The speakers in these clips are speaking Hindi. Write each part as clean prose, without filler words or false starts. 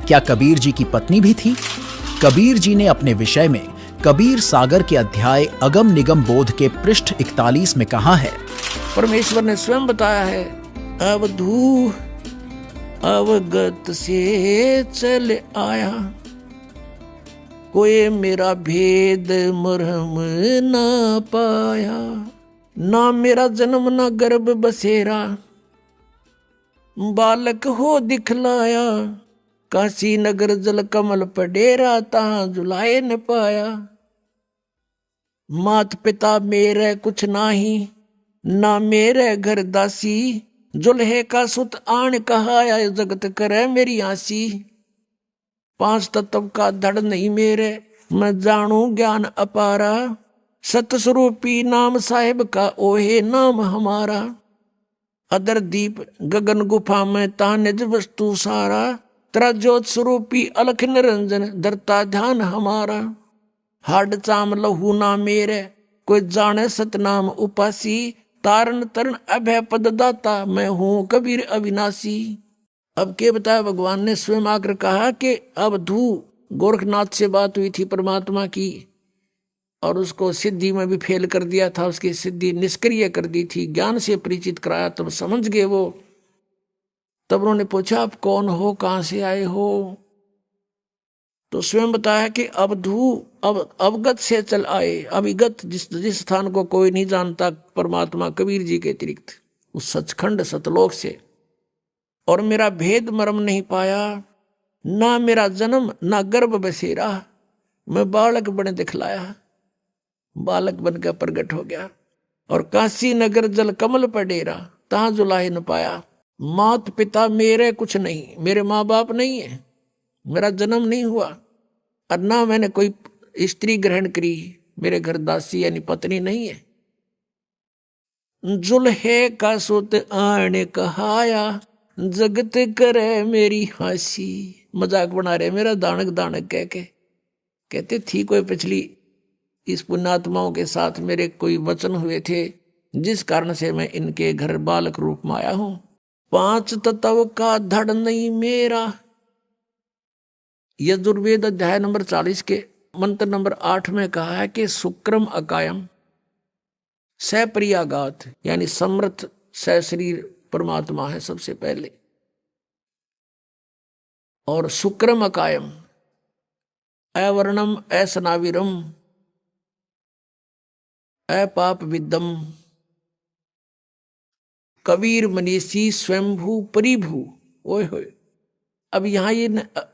क्या कबीर जी की पत्नी भी थी? कबीर जी ने अपने विषय में कबीर सागर के अध्याय अगम निगम बोध के पृष्ठ 41 में कहा है, परमेश्वर ने स्वयं बताया है, अवधू अवगत से चल आया, कोई मेरा भेद मरहम ना पाया, ना मेरा जन्म ना गर्भ बसेरा, बालक हो दिखलाया, काशी नगर जल कमल पडेरा, तहां जुलाए न पाया, मात पिता मेरे कुछ नाही, ना मेरे घर दासी, जुल्हे का सुत आन कहाया, जगत करे मेरी आसी, 5 तत्व का धड़ नहीं मेरे, मैं जानू ज्ञान अपारा, सतस्वरूपी नाम साहिब का ओहे नाम हमारा, अदर दीप गगन गुफा में ता निज वस्तु सारा, तेरा ज्योत स्वरूपी अलख निरंजन धरता ध्यान हमारा, हाड चाम लहू ना मेरे, कोई जाने सतनाम उपासी, तारण तरण अभय पद दाता, मैं हूं कबीर अविनाशी। अब के बताया, भगवान ने स्वयं आकर कहा कि अब धू गोरखनाथ से बात हुई थी परमात्मा की, और उसको सिद्धि में भी फेल कर दिया था, उसकी सिद्धि निष्क्रिय कर दी थी, ज्ञान से परिचित कराया, तब समझ गए वो। तब उन्होंने पूछा, आप कौन हो, कहां से आए हो? तो स्वयं बताया कि अवधू अब अवगत से चल आए, अविगत जिस स्थान को कोई नहीं जानता परमात्मा कबीर जी के अतिरिक्त, उस सचखंड सतलोक से, और मेरा भेद मर्म नहीं पाया, ना मेरा जन्म ना गर्भ बसेरा, मैं बालक बने दिखलाया, बालक बनकर प्रकट हो गया, और काशी नगर जल कमल पर डेरा, तहां जुलाहे न पाया, मात पिता मेरे कुछ नहीं, मेरे माँ बाप नहीं है, मेरा जन्म नहीं हुआ, और ना मैंने कोई स्त्री ग्रहण करी, मेरे घर दासी यानी पत्नी नहीं है, जुल्हे का सुत आने कहाया, जगत करे मेरी हंसी, मजाक बना रहे मेरा दानक दानक कह के। कहते थी कोई पिछली इस पुण्यात्माओं के साथ मेरे कोई वचन हुए थे, जिस कारण से मैं इनके घर बालक रूप में आया हूं। 5 तत्व का धड़ नहीं मेरा, यजुर्वेद अध्याय नंबर 40 के मंत्र नंबर 8 में कहा है कि शुक्रम अकायम सप्रियागात, यानी समर्थ सशरीर परमात्मा है सबसे पहले, और शुक्रम अकायम अवर्णम असनाविरम अपाप विदम कबीर मनीषी स्वयंभू परिभू। ओए होए, अब यहाँ ये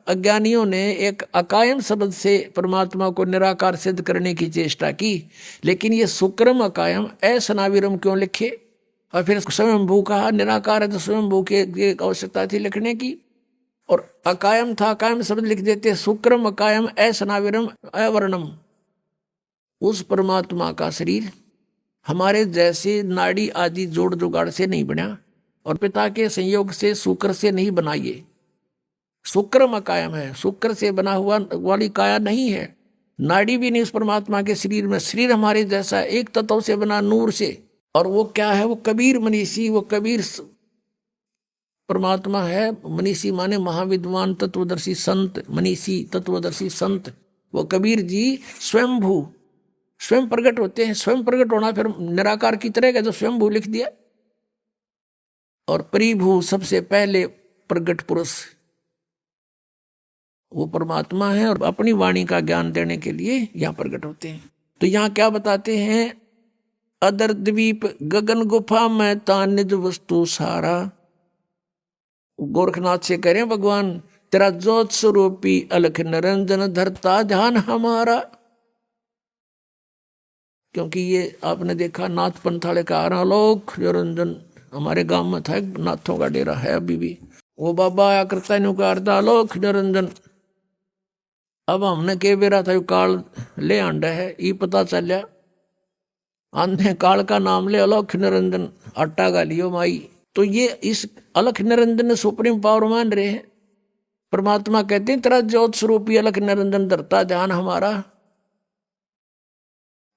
अज्ञानियों ने एक अकायम शब्द से परमात्मा को निराकार सिद्ध करने की चेष्टा की, लेकिन ये शुक्रम अकायम असनाविरम क्यों लिखे, और फिर स्वयंभू कहा, निराकार है तो स्वयंभू की आवश्यकता थी लिखने की, और अकायम था, अकायम शब्द लिख देते, शुक्रम अकायम असनाविरम अवर्णम। उस परमात्मा का शरीर हमारे जैसे नाड़ी आदि जोड़ जुगाड़ से नहीं बना, और पिता के संयोग से शुक्र से नहीं बनाइए, शुक्रम अकायम है, शुक्र से बना हुआ वाली काया नहीं है, नाड़ी भी नहीं उस परमात्मा के शरीर में, शरीर हमारे जैसा एक तत्व से बना नूर से, और वो क्या है, वो कबीर मनीषी, वो कबीर परमात्मा है। मनीषी माने महाविद्वान तत्वदर्शी संत, मनीषी तत्वदर्शी संत, वो कबीर जी स्वयंभू स्वयं प्रकट होते हैं। स्वयं प्रकट होना फिर निराकार की तरह का, जो स्वयंभू लिख दिया, और परिभू सबसे पहले प्रकट पुरुष वो परमात्मा है, और अपनी वाणी का ज्ञान देने के लिए यहाँ प्रकट होते हैं। तो यहाँ क्या बताते हैं, अदर द्वीप गगन गुफा में ता निज वस्तु सारा, गोरखनाथ से कह रहे हैं भगवान, तेरा ज्योत स्वरूपी अलख निरंजन धरता ध्यान हमारा। क्योंकि ये आपने देखा नाथ पंथाले का आलोक निरंजन, हमारे गांव में था नाथों का डेरा है अभी भी, वो बाबा आया करता है का अर्थ आलोक निरंजन। अब हमने के बेरा था काल ले आंडा है, ये पता चलिया आंधे काल का नाम ले अलख निरंजन आटा गालियो माई। तो ये इस अलख निरंजन ने सुप्रीम पावर मान रहे हैं। परमात्मा कहते हैं तेरा ज्योत स्वरूपी अलख निरंजन धरता ध्यान हमारा,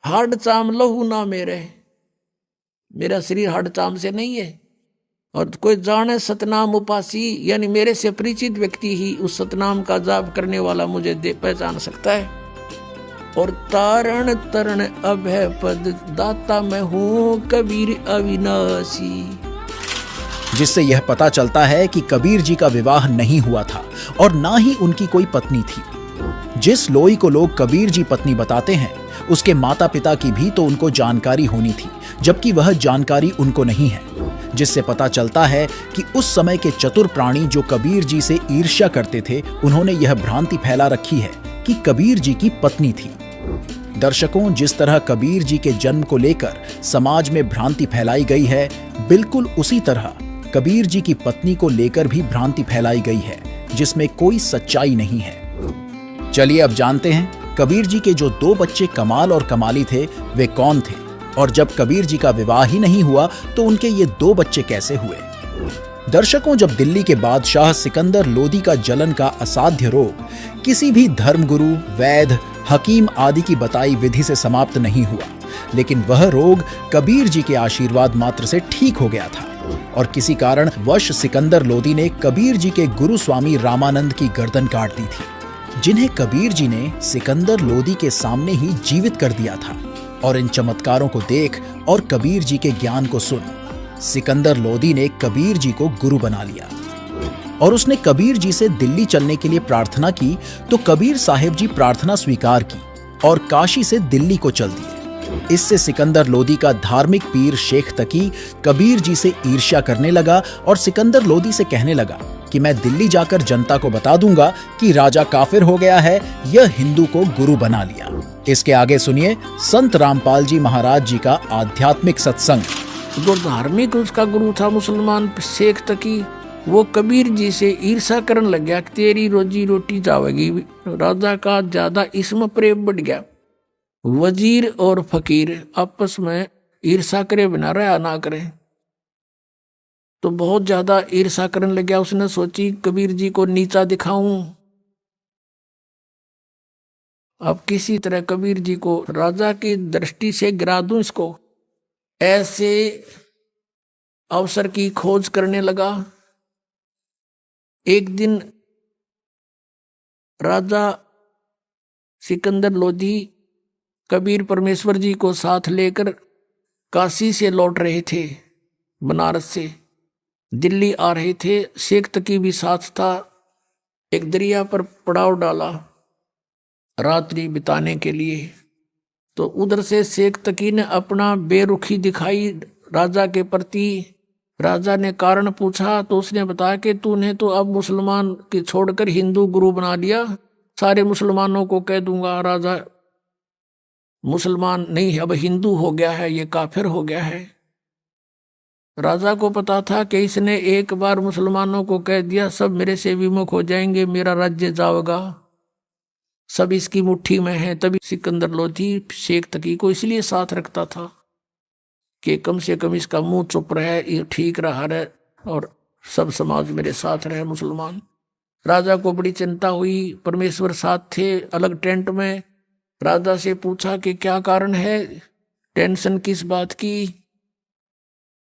हाड चाम लहू ना मेरे, मेरा शरीर हाड चाम से नहीं है, और कोई जाने सतनाम उपासी, यानी मेरे से परिचित व्यक्ति ही उस सतनाम का जाप करने वाला मुझे पहचान सकता है। और तारण तरण अभय पद दाता मैं हूँ कबीर अविनाशी। जिससे यह पता चलता है कि कबीर जी का विवाह नहीं हुआ था और ना ही उनकी कोई पत्नी थी। जिस लोई को लोग कबीर जी पत्नी बताते हैं, उसके माता पिता की भी तो उनको जानकारी होनी थी, जबकि वह जानकारी उनको नहीं है। जिससे पता चलता है कि उस समय के चतुर प्राणी जो कबीर जी से ईर्ष्या करते थे, उन्होंने यह भ्रांति फैला रखी है कि कबीर जी की पत्नी थी। दर्शकों, जिस तरह कबीर जी के जन्म को लेकर समाज में भ्रांति फैलाई गई है, बिल्कुल उसी तरह कबीर जी की पत्नी को लेकर भी भ्रांति फैलाई गई है, जिसमें कोई सच्चाई नहीं है। चलिए अब जानते हैं कबीर जी के जो 2 बच्चे कमाल और कमाली थे वे कौन थे, और जब कबीर जी का विवाह ही नहीं हुआ तो उनके ये 2 बच्चे कैसे हुए। दर्शकों, जब दिल्ली के बादशाह सिकंदर लोदी का जलन का असाध्य रोग किसी भी धर्मगुरु, वैद्य, हकीम आदि की बताई विधि से समाप्त नहीं हुआ, लेकिन वह रोग कबीर जी के आशीर्वाद मात्र से ठीक हो गया था। और किसी कारण वश सिकंदर लोदी ने कबीर जी के गुरु स्वामी रामानंद की गर्दन काट दी थी, जिन्हें कबीर जी ने सिकंदर लोदी के सामने ही जीवित कर दिया था। और इन चमत्कारों को देख और कबीर जी के ज्ञान को सुन सिकंदर लोदी ने कबीर जी को गुरु बना लिया और उसने कबीर जी से दिल्ली चलने के लिए प्रार्थना की, तो कबीर साहिब जी प्रार्थना स्वीकार की और काशी से दिल्ली को चल दिए। इससे सिकंदर लोदी का धार्मिक पीर शेख तकी कबीर जी से ईर्ष्या करने लगा और सिकंदर लोदी से कहने लगा कि मैं दिल्ली जाकर जनता को बता दूंगा कि राजा काफिर हो गया है, यह हिंदू को गुरु बना लिया। इसके आगे सुनिए संत रामपाल जी महाराज जी का आध्यात्मिक सत्संग। जो धार्मिक उसका गुरु था मुसलमान शेख तकी, वो कबीर जी से ईर्षा करने लग गया, तेरी रोजी रोटी जावेगी। राजा का ज्यादा इसमें प्रेम बढ़ गया। वजीर और फकीर आपस में ईर्षा करे बिना रहा ना करे, तो बहुत ज्यादा ईर्षा करने लग गया। उसने सोची कबीर जी को नीचा दिखाऊं, अब किसी तरह कबीर जी को राजा की दृष्टि से गिरा दूं इसको। ऐसे अवसर की खोज करने लगा। एक दिन राजा सिकंदर लोदी कबीर परमेश्वर जी को साथ लेकर काशी से लौट रहे थे, बनारस से दिल्ली आ रहे थे। शेख तकी भी साथ था। एक दरिया पर पड़ाव डाला रात्रि बिताने के लिए। तो उधर से शेख तकी ने अपना बेरुखी दिखाई राजा के प्रति। राजा ने कारण पूछा तो उसने बताया कि तूने तो अब मुसलमान के छोड़कर हिंदू गुरु बना लिया, सारे मुसलमानों को कह दूंगा राजा मुसलमान नहीं है, अब हिंदू हो गया है, ये काफिर हो गया है। राजा को पता था कि इसने एक बार मुसलमानों को कह दिया सब मेरे से विमुख हो जाएंगे, मेरा राज्य जाएगा, सब इसकी मुट्ठी में है। तभी सिकंदर लोदी शेख तकी को इसलिए साथ रखता था कि कम से कम इसका मुंह चुप रहे, ये ठीक रहा रहे और सब समाज मेरे साथ रहे मुसलमान। राजा को बड़ी चिंता हुई। परमेश्वर साथ थे अलग टेंट में। राजा से पूछा कि क्या कारण है, टेंशन किस बात की।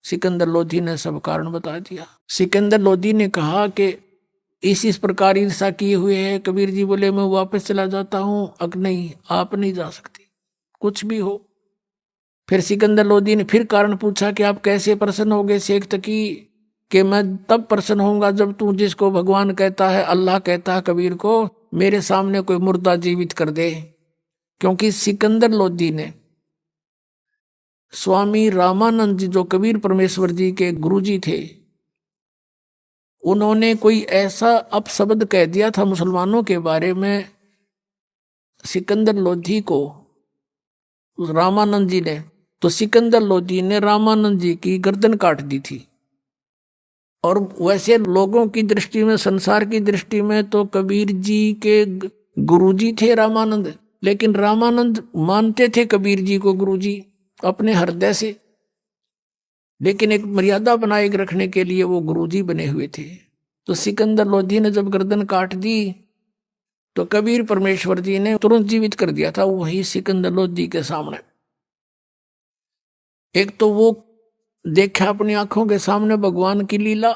सिकंदर लोदी ने सब कारण बता दिया। सिकंदर लोदी ने कहा कि इस प्रकार ईर्षा किए हुए है। कबीर जी बोले मैं वापस चला जाता हूं। अग नहीं, आप नहीं जा सकते, कुछ भी हो। फिर सिकंदर लोदी ने फिर कारण पूछा कि आप कैसे प्रसन्न होगे शेख तकी, कि मैं तब प्रसन्न होऊंगा जब तू जिसको भगवान कहता है, अल्लाह कहता है कबीर को, मेरे सामने कोई मुर्दा जीवित कर दे। क्योंकि सिकंदर लोदी ने स्वामी रामानंद जी जो कबीर परमेश्वर जी के गुरुजी थे, उन्होंने कोई ऐसा अपशब्द कह दिया था मुसलमानों के बारे में सिकंदर लोदी को रामानंद जी ने। तो सिकंदर लोदी ने रामानंद जी की गर्दन काट दी थी। और वैसे लोगों की दृष्टि में, संसार की दृष्टि में तो कबीर जी के गुरुजी थे रामानंद, लेकिन रामानंद मानते थे कबीर जी को गुरुजी अपने हृदय से, लेकिन एक मर्यादा बनाए रखने के लिए वो गुरुजी बने हुए थे। तो सिकंदर लोदी ने जब गर्दन काट दी तो कबीर परमेश्वर जी ने तुरंत जीवित कर दिया था वही सिकंदर लोदी के सामने। एक तो वो देखा अपनी आंखों के सामने भगवान की लीला,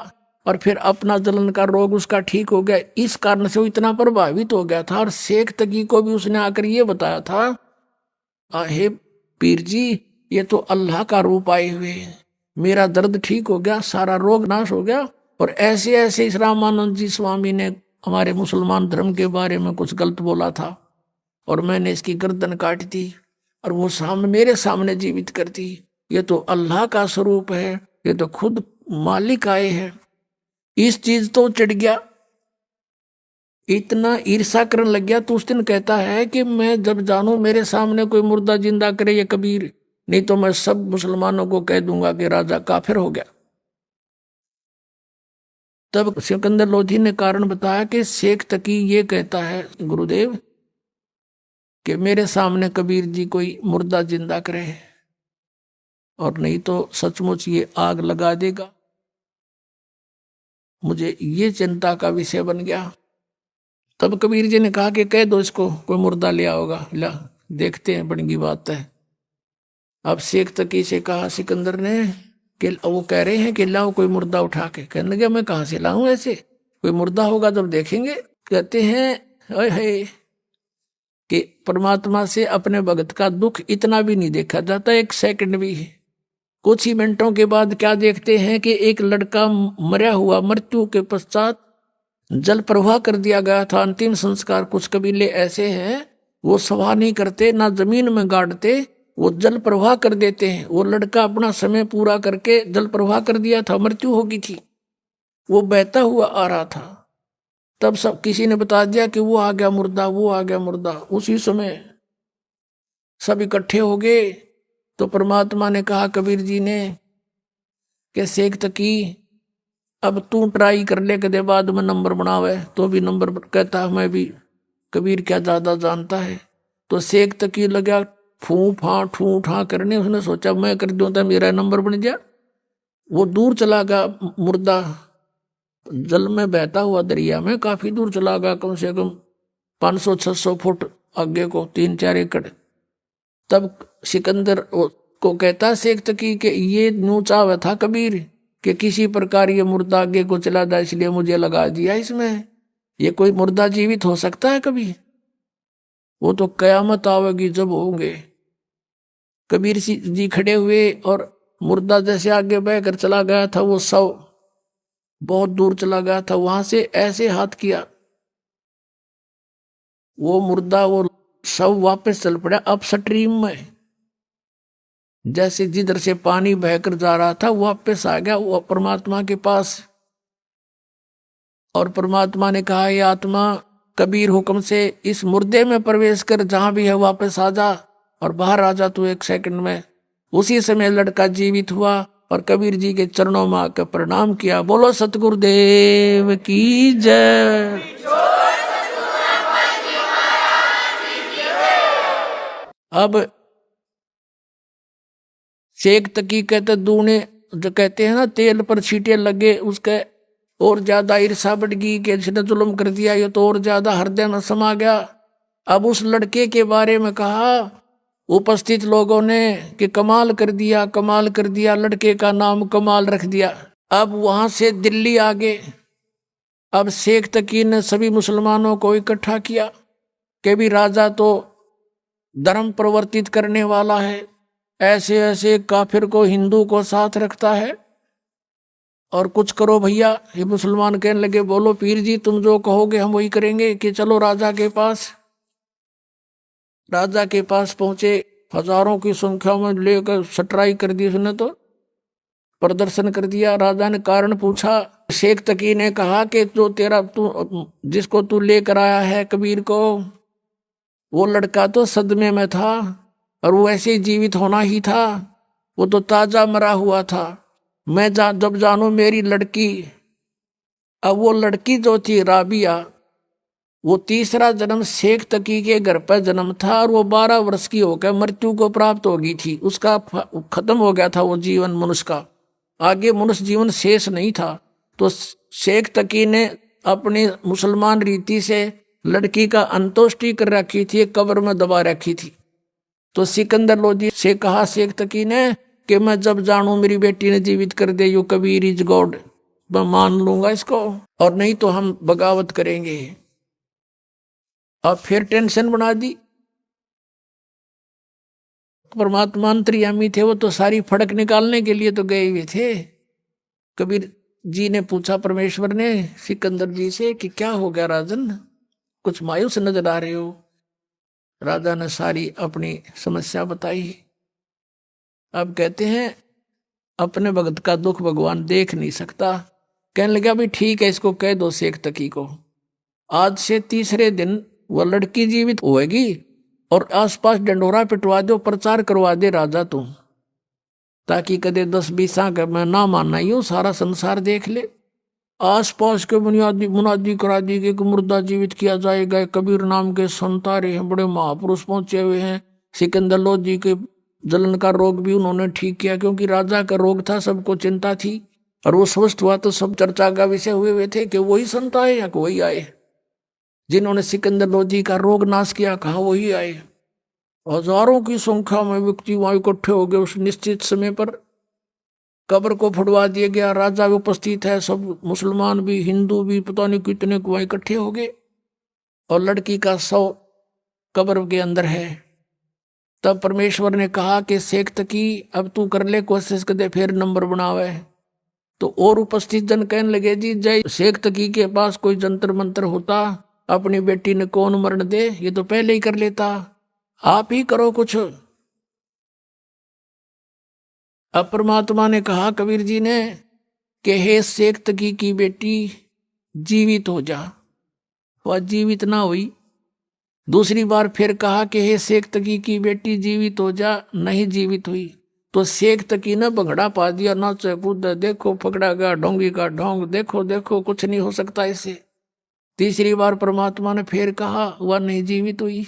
और फिर अपना जलन का रोग उसका ठीक हो गया। इस कारण से वो इतना प्रभावित हो गया था, और शेख तकी को भी उसने आकर ये बताया था, हे पीर जी, ये तो अल्लाह का रूप आए हुए हैं, मेरा दर्द ठीक हो गया, सारा रोग नाश हो गया। और ऐसे ऐसे इस रामानंद जी स्वामी ने हमारे मुसलमान धर्म के बारे में कुछ गलत बोला था, और मैंने इसकी गर्दन काट दी, और वो मेरे सामने जीवित कर दी। ये तो अल्लाह का स्वरूप है, ये तो खुद मालिक आए हैं। इस चीज तो चढ़ गया, इतना ईर्षा करने लग गया। तो उस दिन कहता है कि मैं जब जानू मेरे सामने कोई मुर्दा जिंदा करे ये कबीर, नहीं तो मैं सब मुसलमानों को कह दूंगा कि राजा काफिर हो गया। तब सिकंदर लोधी ने कारण बताया कि शेख तकी ये कहता है गुरुदेव कि मेरे सामने कबीर जी कोई मुर्दा जिंदा करे, और नहीं तो सचमुच ये आग लगा देगा। मुझे ये चिंता का विषय बन गया। तब कबीर जी ने कहा कि कह दो इसको कोई मुर्दा ले आओगा, ला देखते हैं, बड़ी बात है। अब शेख तकी से कहा सिकंदर ने कि वो कह रहे हैं कि लाओ कोई मुर्दा उठा के। कहने लगे मैं कहाँ से लाऊं, ऐसे कोई मुर्दा होगा जब देखेंगे। कहते हैं ओए कि परमात्मा से अपने भगत का दुख इतना भी नहीं देखा जाता, एक सेकंड भी। कुछ ही मिनटों के बाद क्या देखते हैं कि एक लड़का मरा हुआ, मृत्यु के पश्चात जल प्रवाह कर दिया गया था, अंतिम संस्कार। कुछ कबीले ऐसे हैं वो सवाह नहीं करते, ना जमीन में गाड़ते, वो जल प्रवाह कर देते हैं। वो लड़का अपना समय पूरा करके जल प्रवाह कर दिया था, मृत्यु हो गई थी, वो बहता हुआ आ रहा था। तब सब किसी ने बता दिया कि वो आ गया मुर्दा, वो आ गया मुर्दा। उसी समय सब इकट्ठे हो गए। तो परमात्मा ने कहा कबीर जी ने कि शेख तकी अब तू ट्राई कर ले, कदे बाद में नंबर बनावे। तो भी नंबर कहता मैं भी कबीर क्या ज्यादा जानता है। तो शेख तकी लगा ठू ठा करने। उसने सोचा मैं कर दूं तो मेरा नंबर बन गया। वो दूर चला गया मुर्दा, जल में बहता हुआ दरिया में काफी दूर चला गया, कम से कम 500-600 फुट आगे को, 3-4 एकड़। तब सिकंदर को कहता शेख तकी कि ये न्यू चाव था कबीर कि किसी प्रकार ये मुर्दा आगे को चला जाए, इसलिए मुझे लगा दिया इसमें। ये कोई मुर्दा जीवित हो सकता है कभी? वो तो कयामत आवेगी जब होंगे। कबीर जी खड़े हुए और मुर्दा जैसे आगे बहकर चला गया था, वो शव बहुत दूर चला गया था, वहां से ऐसे हाथ किया, वो मुर्दा वो शव वापस चल पड़ा अब स्ट्रीम में। जैसे जिधर से पानी बहकर जा रहा था वापस आ गया वो परमात्मा के पास। और परमात्मा ने कहा ये आत्मा कबीर हुक्म से इस मुर्दे में प्रवेश कर, जहां भी है वापस आ जा और बाहर आ जा तू 1 सेकंड में। उसी समय लड़का जीवित हुआ और कबीर जी के चरणों में आकर प्रणाम किया। बोलो सतगुरुदेव की जय। अब शेख तकी कहते दूने जो कहते हैं ना तेल पर छींटे लगे, उसके और ज्यादा ईर्षा बढ़ गई कि इसने जुल्म कर दिया, ये तो और ज्यादा हृदय में समा गया। अब उस लड़के के बारे में कहा उपस्थित लोगों ने कि कमाल कर दिया, कमाल कर दिया, लड़के का नाम कमाल रख दिया। अब वहां से दिल्ली आ गए। अब शेख तकी ने सभी मुसलमानों को इकट्ठा किया कि भी राजा तो धर्म प्रवर्तित करने वाला है, ऐसे ऐसे काफिर को हिंदू को साथ रखता है, और कुछ करो भैया। ये मुसलमान कहने लगे बोलो पीर जी तुम जो कहोगे हम वही करेंगे, कि चलो राजा के पास। राजा के पास पहुंचे, हजारों की संख्या में लेकर सटराई कर दी उसने, तो प्रदर्शन कर दिया। राजा ने कारण पूछा, शेख तकी ने कहा कि जो तेरा तू जिसको तू लेकर आया है कबीर को, वो लड़का तो सदमे में था और वो ऐसे ही जीवित होना ही था, वो तो ताजा मरा हुआ था। मैं जब जानू मेरी लड़की, अब वो लड़की जो थी राबिया, वो तीसरा जन्म शेख तकी के घर पर जन्म था और वो 12 वर्ष की होकर मृत्यु को प्राप्त हो गई थी। उसका खत्म हो गया था वो जीवन मनुष्य का, आगे मनुष्य जीवन शेष नहीं था। तो शेख तकी ने अपनी मुसलमान रीति से लड़की का अंतोष्टि कर रखी थी, कब्र में दबा रखी थी। तो सिकंदर लोधी से कहा शेख तकी ने कि मैं जब जानू मेरी बेटी ने जीवित कर दे, यू कबीर इज गॉड, मैं मान लूंगा इसको, और नहीं तो हम बगावत करेंगे। अब फिर टेंशन बना दी। परमात्मा अंतर्यामी थे, वो तो सारी फड़क निकालने के लिए तो गए हुए थे। कबीर जी ने पूछा परमेश्वर ने सिकंदर जी से कि क्या हो गया राजन, कुछ मायूस नजर आ रहे हो। राजा ने सारी अपनी समस्या बताई। अब कहते हैं अपने भगत का दुख भगवान देख नहीं सकता। कहने लगा भी ठीक है, इसको कह दो शेख तकी को आज से तीसरे दिन वह लड़की जीवित होएगी और आसपास डंडोरा पिटवा दो, प्रचार करवा दे राजा तू, ताकि कदे 10-20 का मैं ना मानना यूं सारा संसार देख ले। आसपास के बुनियादी मुनादी करा दी कि मुर्दा जीवित किया जाएगा। कबीर नाम के संत आ रहे हैं, बड़े महापुरुष पहुंचे हुए हैं। सिकंदर लोधी के जलन का रोग भी उन्होंने ठीक किया, क्योंकि राजा का रोग था, सबको चिंता थी। और वो स्वस्थ हुआ तो सब चर्चा का विषय हुए हुए थे कि वही संत आए या वही आए जिन्होंने सिकंदर लोधी का रोग नाश किया। कहा वही आए। हजारों की संख्या में व्यक्ति वहां इकट्ठे हो गए। उस निश्चित समय पर कब्र को फुड़वा दिया गया। राजा भी उपस्थित है, सब मुसलमान भी हिंदू भी पता नहीं कितने को वहां इकट्ठे हो गए। और लड़की का शव कब्र के अंदर है। तब परमेश्वर ने कहा कि शेख तकी अब तू कर ले कोशिश, कर दे फिर नंबर बनावे। तो और उपस्थित जन कहने लगे जी जय शेख तकी के पास कोई जंतर मंत्र होता, अपनी बेटी ने कौन मरण दे, ये तो पहले ही कर लेता, आप ही करो कुछ। अब परमात्मा ने कहा कबीर जी ने कि हे शेख तकी की बेटी जीवित हो जा। वह जीवित ना हुई। दूसरी बार फिर कहा कि हे शेख तकी की बेटी जीवित हो जा, नहीं जीवित हुई। तो शेख तकी ने भंगड़ा पा दिया, नाचे कूद, देखो पकड़ा गया ढोंगी का ढोंग, देखो देखो कुछ नहीं हो सकता इसे। तीसरी बार परमात्मा ने फिर कहा, वह नहीं जीवित हुई।